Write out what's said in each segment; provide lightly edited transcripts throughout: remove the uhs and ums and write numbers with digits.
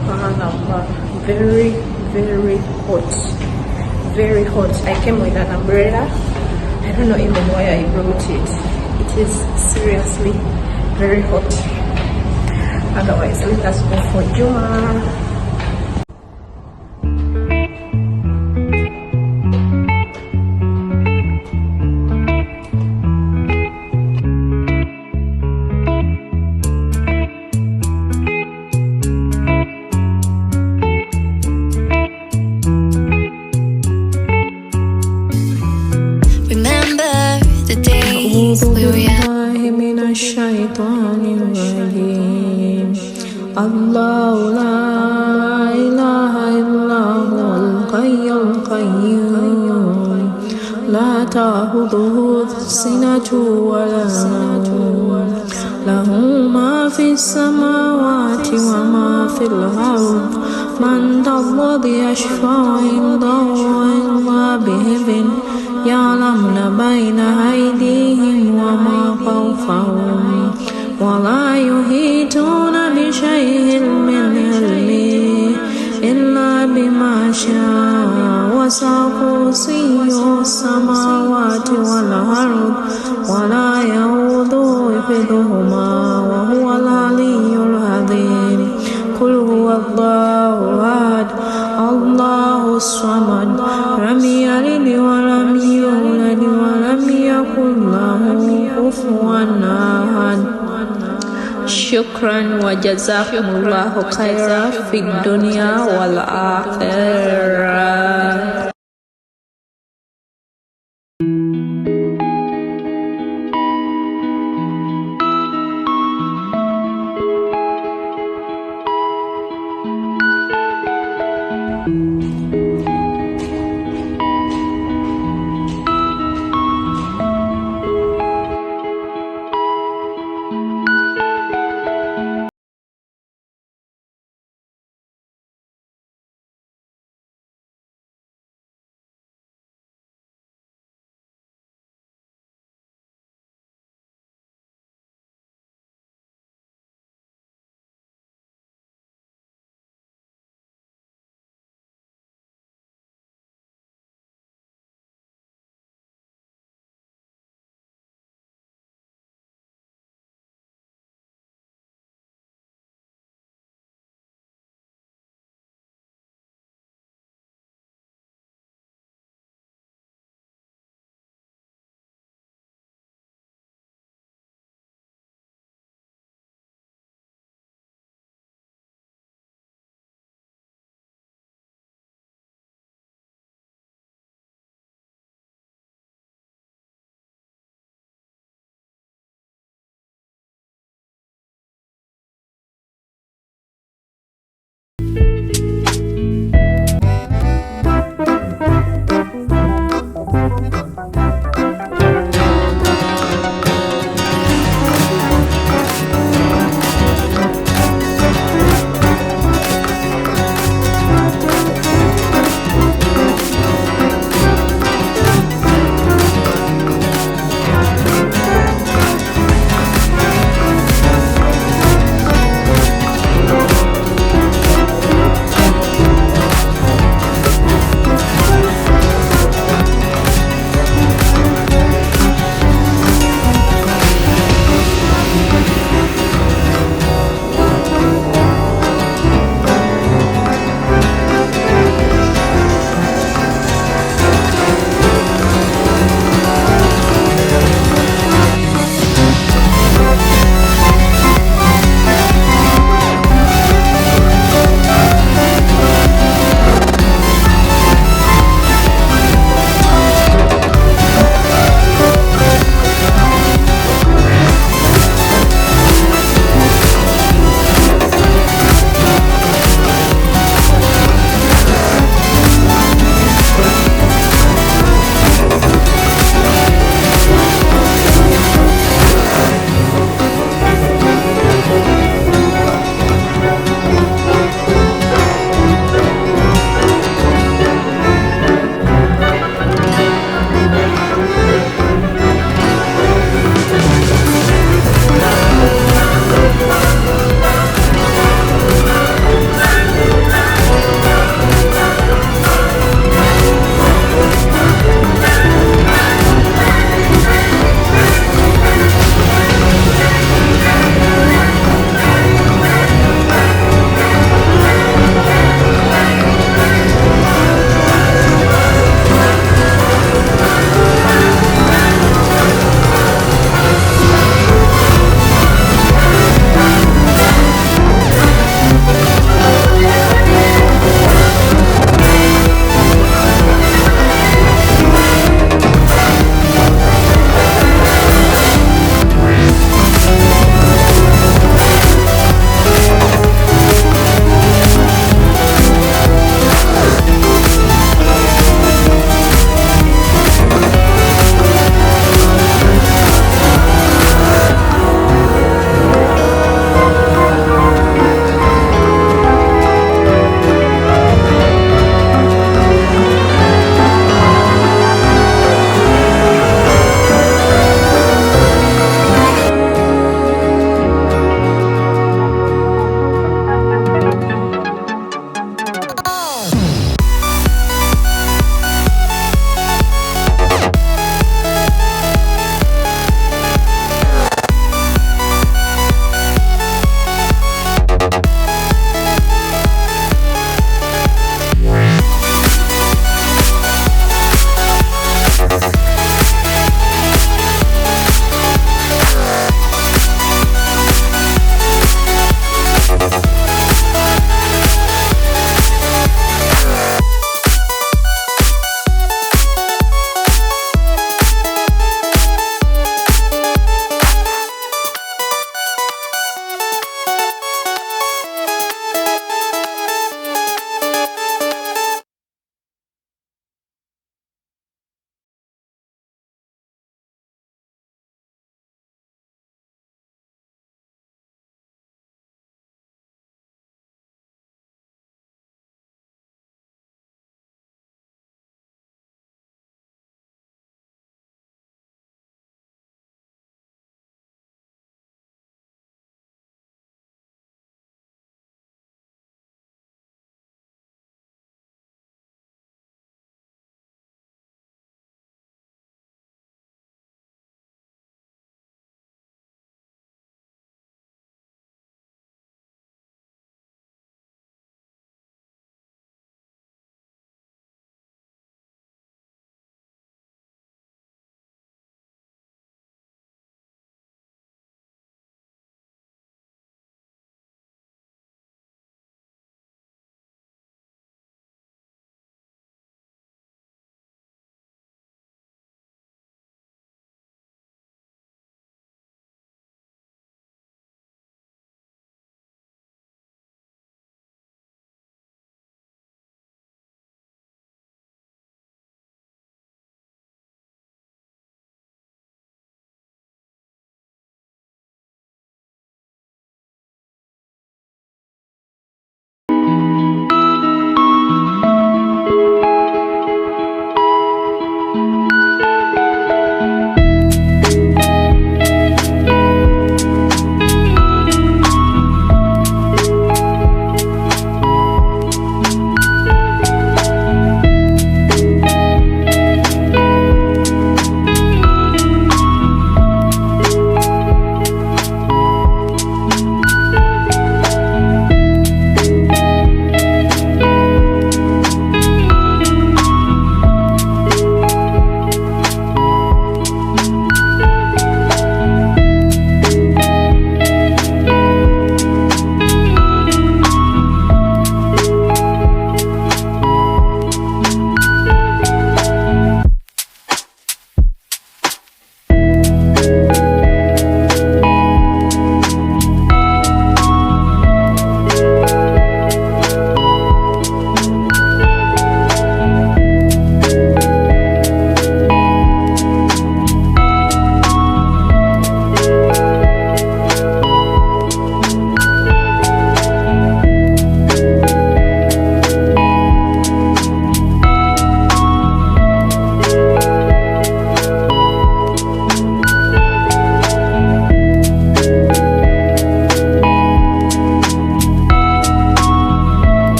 Subhanallah, very, very hot. Very hot. I came with an umbrella. I don't know even why I brought it. It is seriously very hot. Otherwise, let us go for juma. الله لا إله إلا هو الحي القيوم لا تأخذه سنة ولا نوم له ما في السماوات وما في الأرض من ذا الذي يشفع عنده إلا بإذنه يعلم بين أيديهم وما خلفهم ولا يحيطون بشيء من علمه إلا بما شاء وسع كرسيه السماوات والأرض ولا يئوده حفظهما وهو العلي العظيم قل هو الله أحد الله الصمد لم يلد ولم يولد ولم يكن له كفوا أحد. Shukran wa jazakumullahu khaira fid dunya wal akhirah.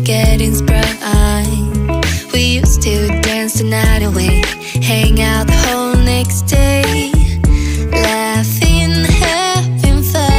Getting sprung. We used to dance the night away, hang out the whole next day, laughing, having fun.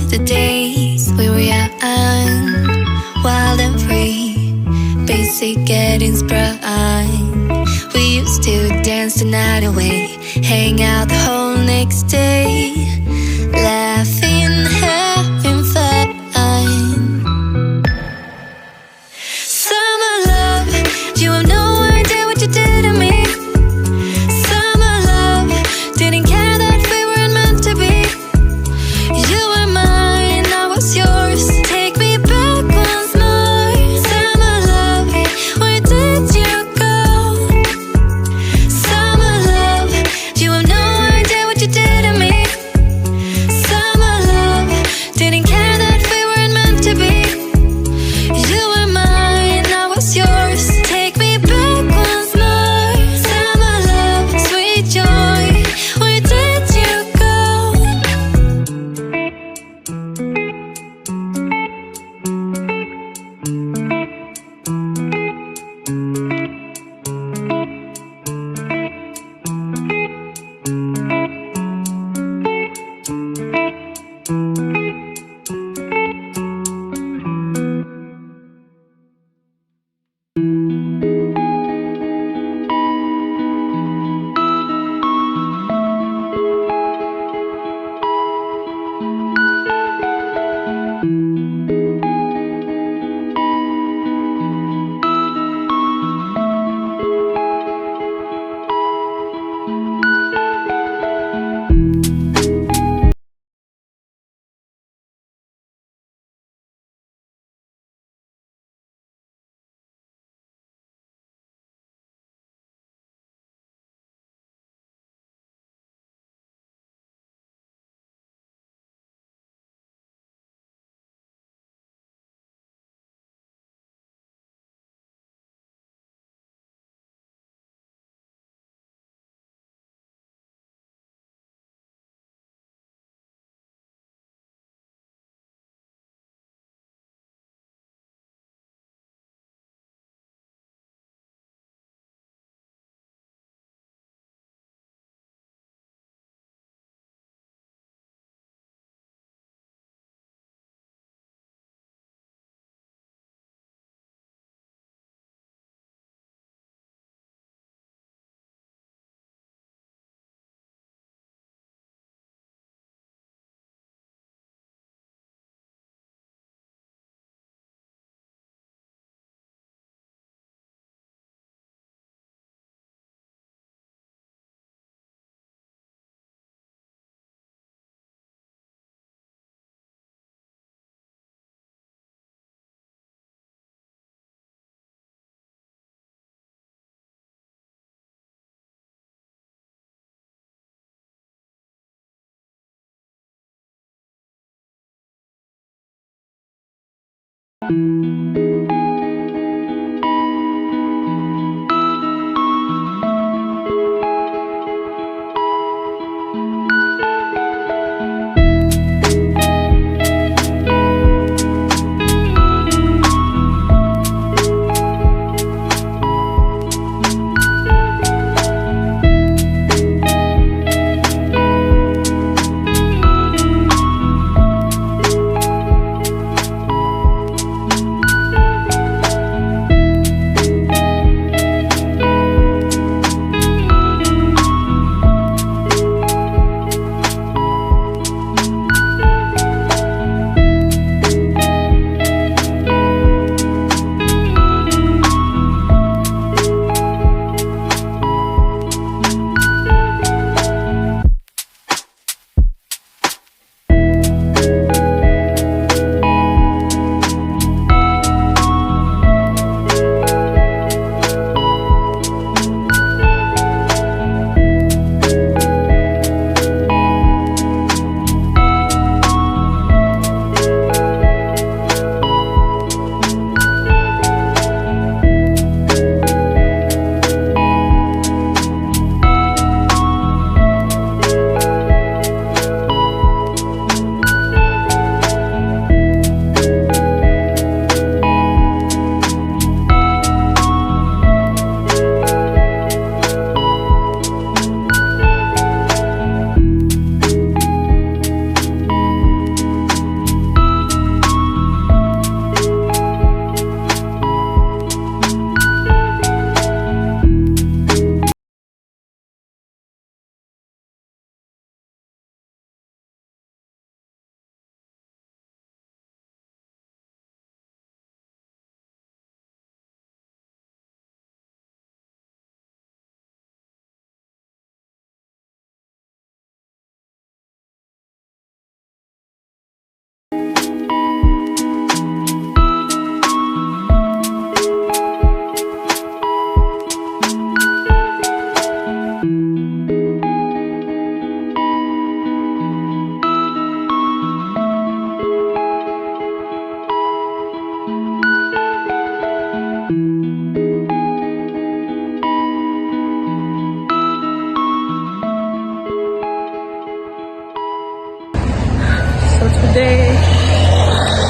The days we were young, wild and free, basic getting sprung. We used to dance the night away, hang out the whole next day, laughing, having fun. Summer love, you have no idea what you did to me. Summer love, didn't care that we weren't meant to be. You were mine, I was yours. Take me back once more. Summer love, where did you go? Summer love, you have no idea what you did to me.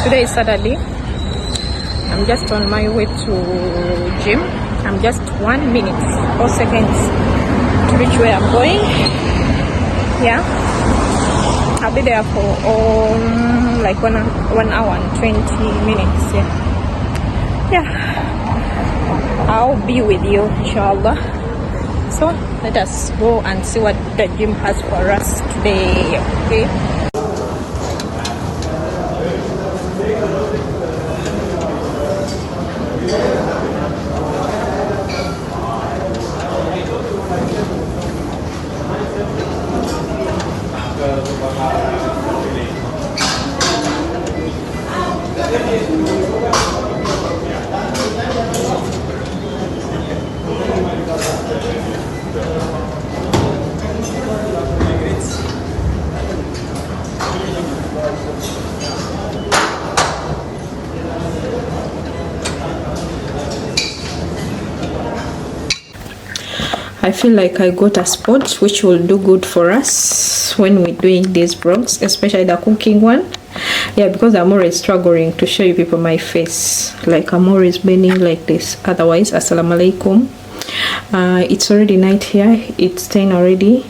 Today is Saturday. I'm just on my way to gym. I'm just 1 minute or seconds to reach where I'm going. Yeah, I'll be there for like 1 hour and 20 minutes. Yeah, I'll be with you inshallah. So let us go and see what the gym has for us today. Okay. I feel like I got a spot which will do good for us when we're doing these vlogs, especially the cooking one. Yeah, because I'm always struggling to show you people my face. Like I'm always bending like this. Otherwise, assalamu alaikum. It's already night here. It's 10 already.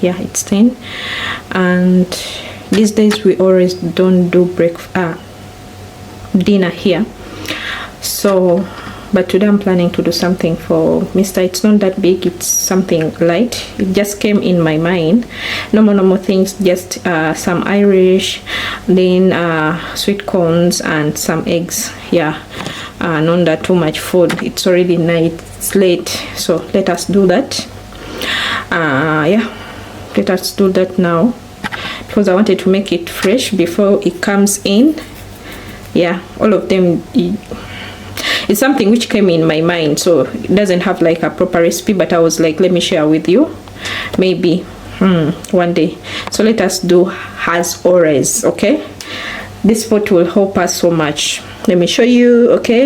Yeah, it's 10. And these days we always don't do dinner here. So but today I'm planning to do something for Mr. It's not that big, it's something light. It just came in my mind. Normal things, just some Irish, then sweet corns and some eggs. Yeah, not that too much food. It's already night, it's late, so let us do that. Yeah, let us do that now because I wanted to make it fresh before it comes in. Yeah, all of them. It's something which came in my mind, so it doesn't have like a proper recipe, but I was like, let me share with you maybe one day. So let us do as always. Okay, this spot will help us so much. Let me show you, okay?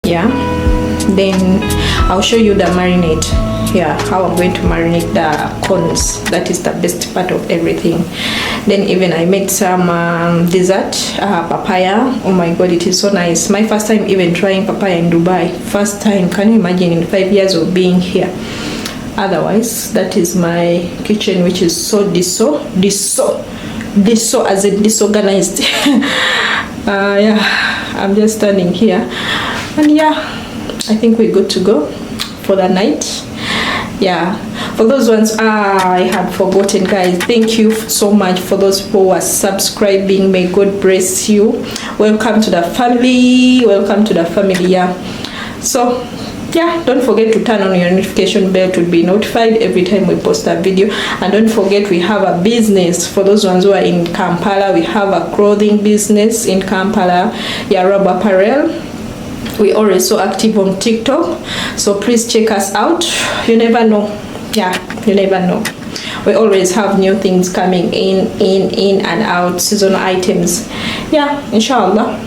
Yeah, then I'll show you the marinade. Yeah, how I'm going to marinate the corns. That is the best part of everything. Then even I made some dessert, papaya. Oh my god, it is so nice. My first time even trying papaya in Dubai. First time. Can you imagine, in 5 years of being here? Otherwise, that is my kitchen, which is so as in disorganized. Yeah, I'm just standing here, and yeah, I think we're good to go for the night. Yeah, for those ones, I had forgotten, guys. Thank you so much for those people who are subscribing. May God bless you. Welcome to the family. Welcome to the family. Yeah, so yeah, don't forget to turn on your notification bell to be notified every time we post a video. And don't forget, we have a business for those ones who are in Kampala. We have a clothing business in Kampala, Yarab Apparel. We are so active on TikTok, so please check us out. You never know. Yeah, you never know. We always have new things coming in and out, seasonal items. Yeah, inshallah.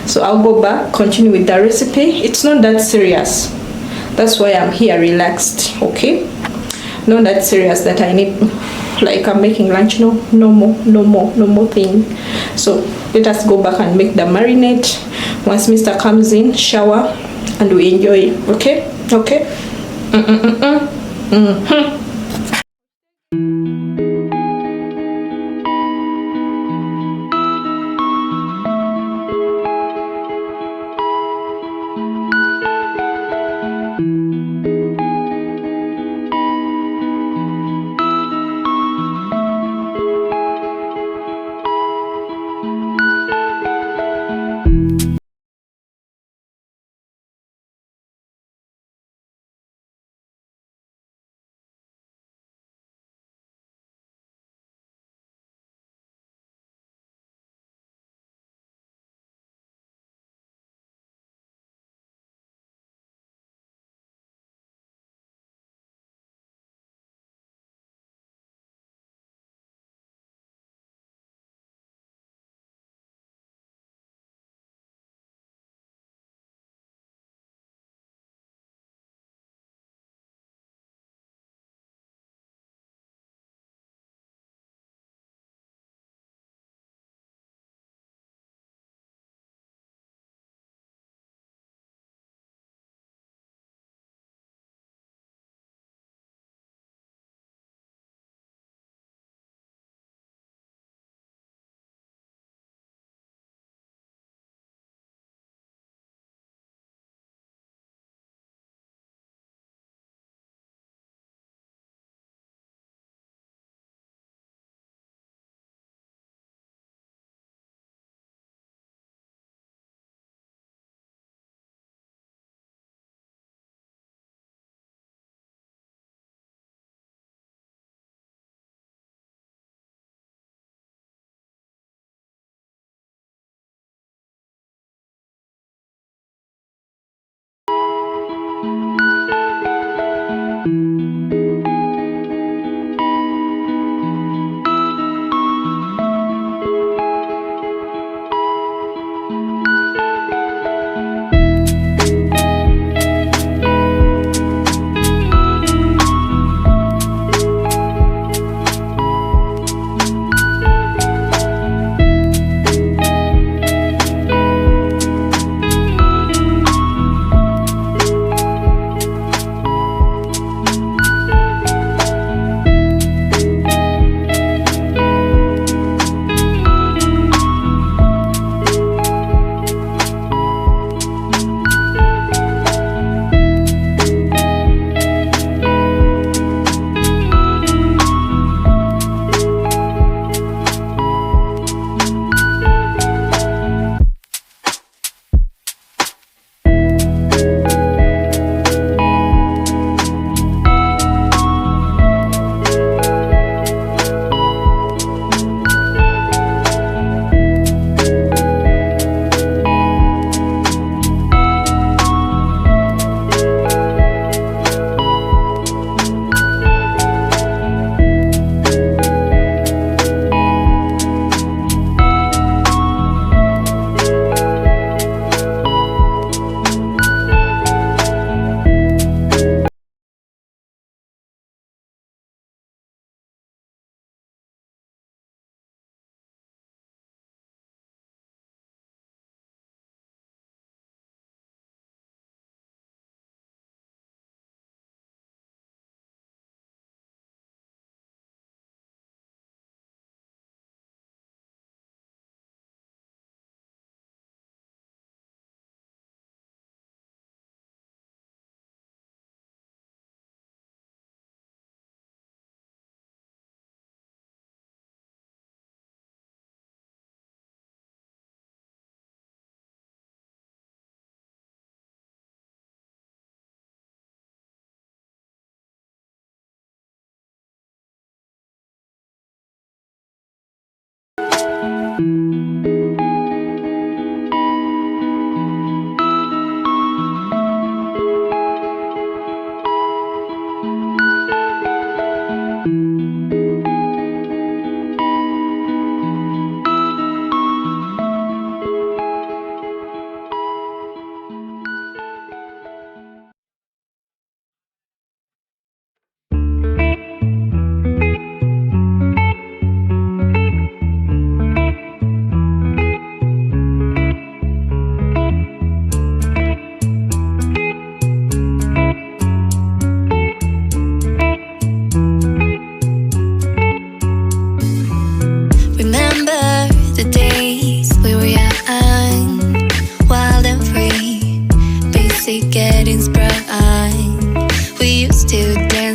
So I'll go back, continue with the recipe. It's not that serious. That's why I'm here relaxed, okay? Not that serious that I need, like I'm making lunch. No more thing. So let us go back and make the marinade. Once Mr. comes in, shower, and we enjoy. Okay?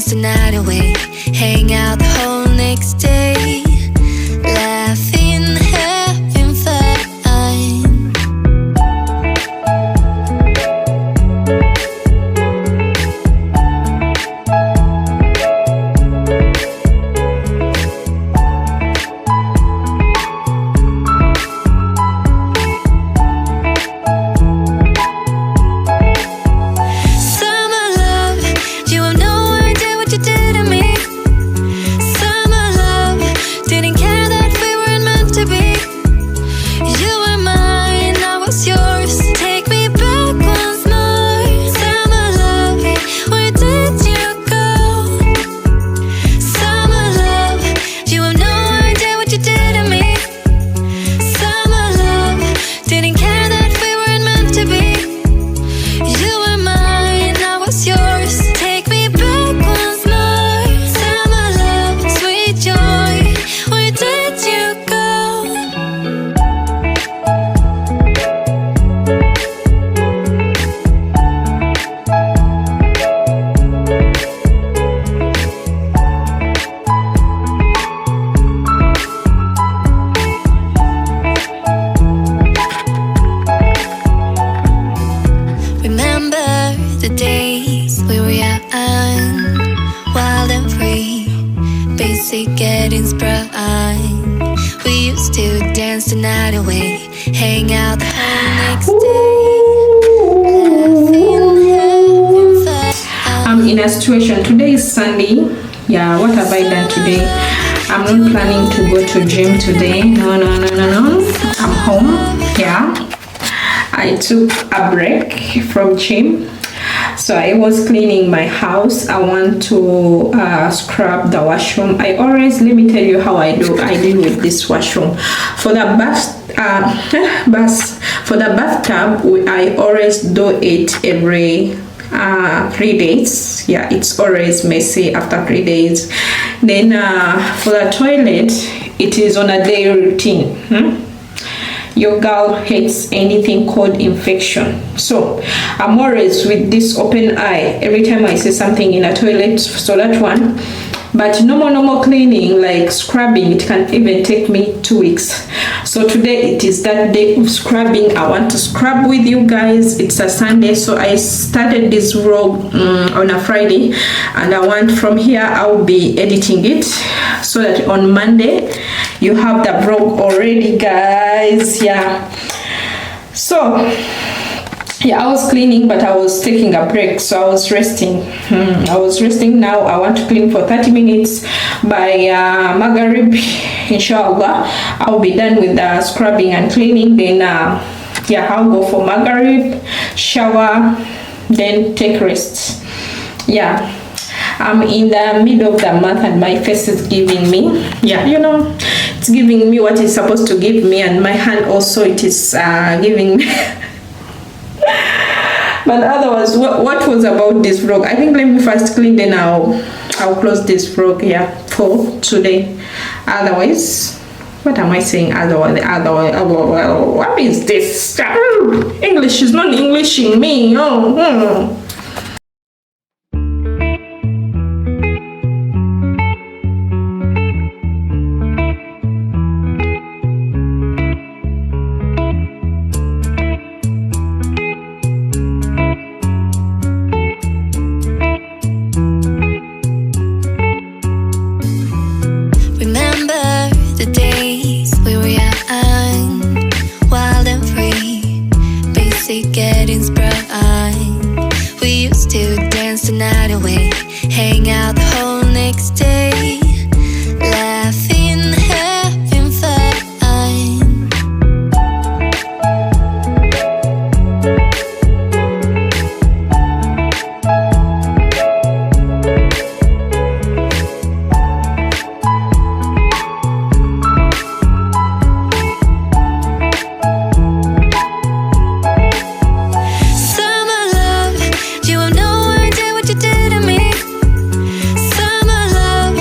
dance the night away, hang out the whole next day, laughing, having fun. The days we were young, wild and free, basic getting sprung. We used to dance the night away, hang out the whole next day, having fun. I'm in a situation. Today is Sunday. Yeah, what have I done today? I'm not planning to go to gym today. No. I'm home. Yeah, I took a break from gym. So I was cleaning my house. I want to scrub the washroom. Let me tell you how I deal with this washroom. For the bathtub, I always do it every 3 days. Yeah, it's always messy after 3 days. Then for the toilet, it is on a daily routine. Your girl hates anything called infection, so I'm always with this open eye every time I see something in a toilet. So that one, but normal cleaning like scrubbing, it can even take me 2 weeks. So today it is that day of scrubbing. I want to scrub with you guys. It's a Sunday, so I started this vlog on a Friday, and I want from here I'll be editing it so that on Monday you have the vlog already, guys. Yeah, so yeah, I was cleaning, but I was taking a break, so I was resting. Now I want to clean for 30 minutes. By Maghrib, inshallah, I'll be done with the scrubbing and cleaning. Then yeah, I'll go for Maghrib, shower, then take rest. Yeah, I'm in the middle of the month and my face is giving me, yeah, you know, it's giving me what it's supposed to give me, and my hand also, it is giving me. But otherwise, what was about this vlog? I think let me first clean, then I'll close this vlog here for today. Otherwise, what am I saying? Otherwise, what is this? English is not Englishing me. Oh. Getting sprung. We used to dance the night away, hang out the whole next day, laughing, having fun. You have no idea what you did to me. Summer love,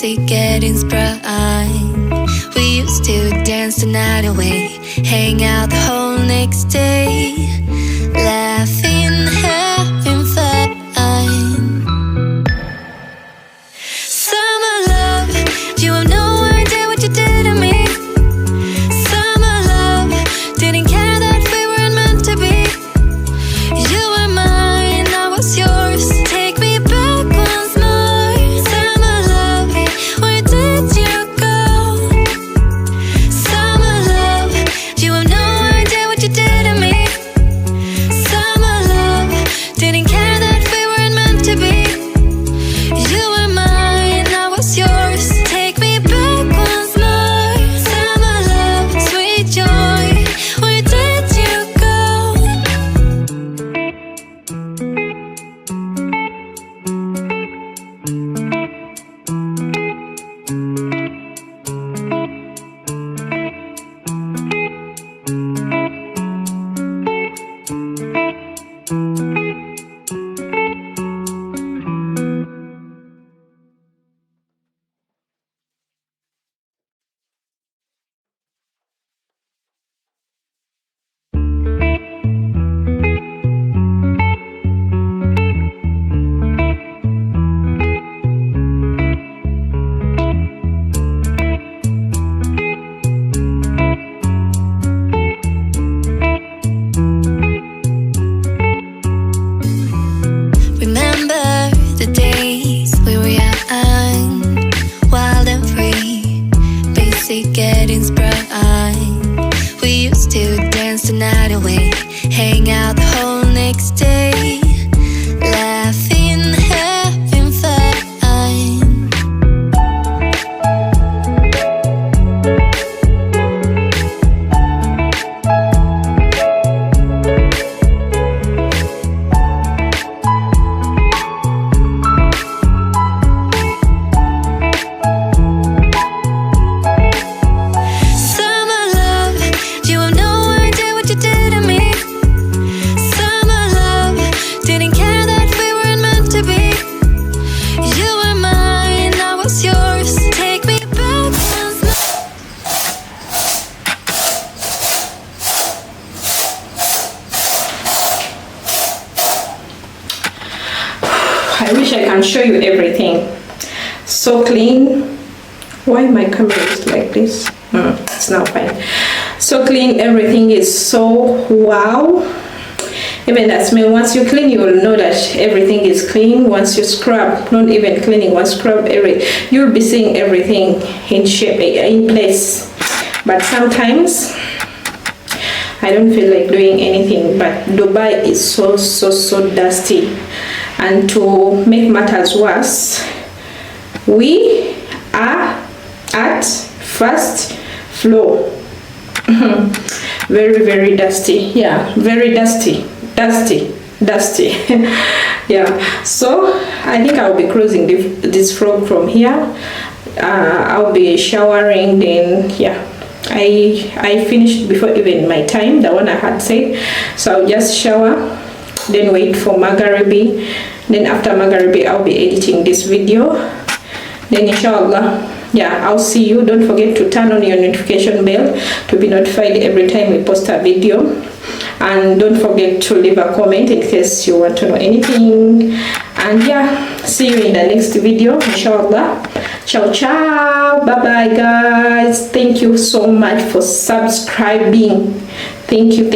basic getting sprung. We used to dance the night away, hang out the whole next day, laughing, having fun. Summer love, you have no idea what you did to me. Summer love, didn't care that we weren't meant to be. You were mine, I was yours. Take me back once more. Summer love, where did you go? Summer love, you have no idea what you did to me. Summer love, didn't care that we weren't meant to be. You were mine, I was yours. Take me back once more. Summer love, sweet joy, where did you go? Remember the days we were young, wild and free, basic getting sprung. We used to dance the night away, hang out the whole next day, laughing, having fun. Summer love, you have no idea what you did to me. Summer love, didn't care that we weren't meant to be. You were mine, I was yours. Take me back once more. I wish I can show you everything. So clean. Why my camera is like this? It's now fine. So clean, everything is so wow. Even that smell, once you clean, you will know that everything is clean. Once you scrub, not even cleaning, once scrub you'll be seeing everything in shape, in place. But sometimes I don't feel like doing anything. But Dubai is so dusty. And to make matters worse, we are at first floor. Very dusty. Yeah, very dusty. Yeah, so I think I'll be closing this vlog from here. I'll be showering, then yeah, I finished before even my time, the one I had said. So I'll just shower, then wait for Magharibi. Then after Magharibi, I'll be editing this video. Then inshallah, yeah, I'll see you. Don't forget to turn on your notification bell to be notified every time we post a video. And don't forget to leave a comment in case you want to know anything. And yeah, see you in the next video, inshallah. Ciao, bye bye guys. Thank you so much for subscribing. Thank you.